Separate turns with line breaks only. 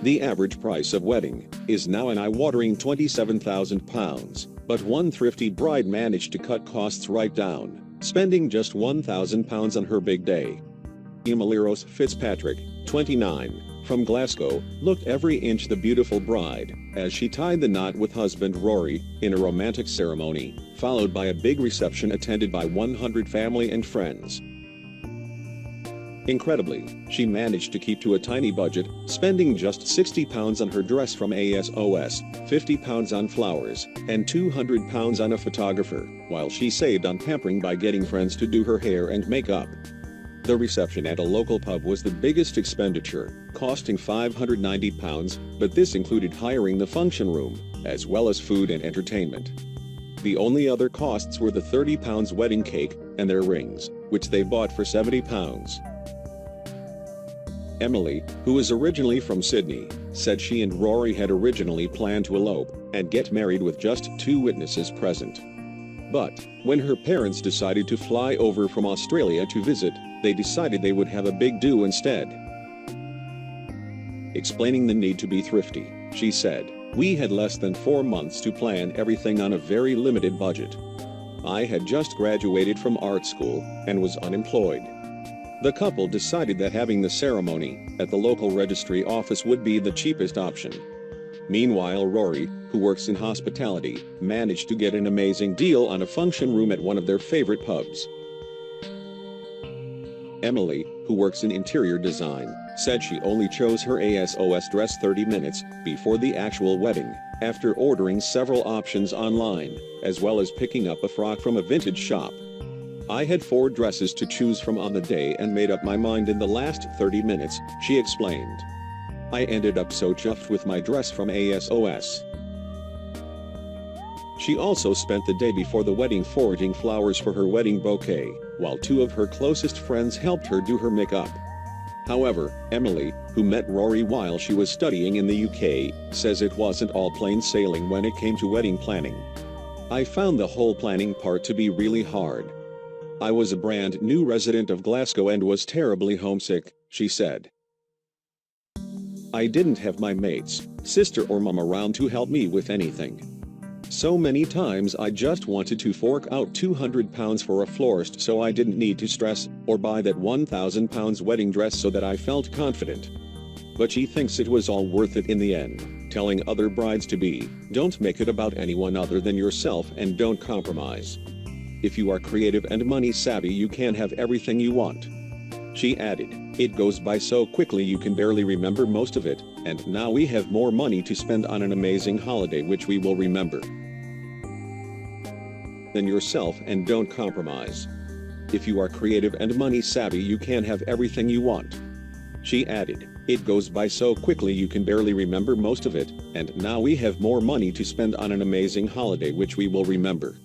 The average price of wedding is now an eye-watering £27,000, but one thrifty bride managed to cut costs right down, spending just £1,000 on her big day. Emilyrose Fitzpatrick, 29, from Glasgow, looked every inch the beautiful bride, as she tied the knot with husband Rory, in a romantic ceremony, followed by a big reception attended by 100 family and friends. Incredibly, she managed to keep to a tiny budget, spending just £60 on her dress from ASOS, £50 on flowers, and £200 on a photographer, while she saved on pampering by getting friends to do her hair and makeup. The reception at a local pub was the biggest expenditure, costing £590, but this included hiring the function room, as well as food and entertainment. The only other costs were the £30 wedding cake and their rings, which they bought for £70. Emily, who is originally from Sydney, said she and Rory had originally planned to elope and get married with just 2 witnesses present. But, when her parents decided to fly over from Australia to visit, they decided they would have a big do instead. Explaining the need to be thrifty, she said, "We had less than 4 months to plan everything on a very limited budget. I had just graduated from art school and was unemployed." The couple decided that having the ceremony at the local registry office would be the cheapest option. Meanwhile, Rory, who works in hospitality, managed to get an amazing deal on a function room at one of their favorite pubs. Emily, who works in interior design, said she only chose her ASOS dress 30 minutes before the actual wedding, after ordering several options online, as well as picking up a frock from a vintage shop. "I had 4 dresses to choose from on the day and made up my mind in the last 30 minutes, she explained. "I ended up so chuffed with my dress from ASOS." She also spent the day before the wedding foraging flowers for her wedding bouquet, while 2 of her closest friends helped her do her makeup. However, Emily, who met Rory while she was studying in the UK, says it wasn't all plain sailing when it came to wedding planning. "I found the whole planning part to be really hard. I was a brand new resident of Glasgow and was terribly homesick," she said. "I didn't have my mates, sister or mum around to help me with anything. So many times I just wanted to fork out £200 for a florist so I didn't need to stress, or buy that £1,000 wedding dress so that I felt confident." But she thinks it was all worth it in the end, telling other brides-to-be, "Don't make it about anyone other than yourself and don't compromise. If you are creative and money-savvy, you can have everything you want." She added, "It goes by so quickly you can barely remember most of it, and now we have more money to spend on an amazing holiday which we will remember. Than yourself and don't compromise. If you are creative and money-savvy, you can have everything you want." She added, "It goes by so quickly you can barely remember most of it, and now we have more money to spend on an amazing holiday which we will remember."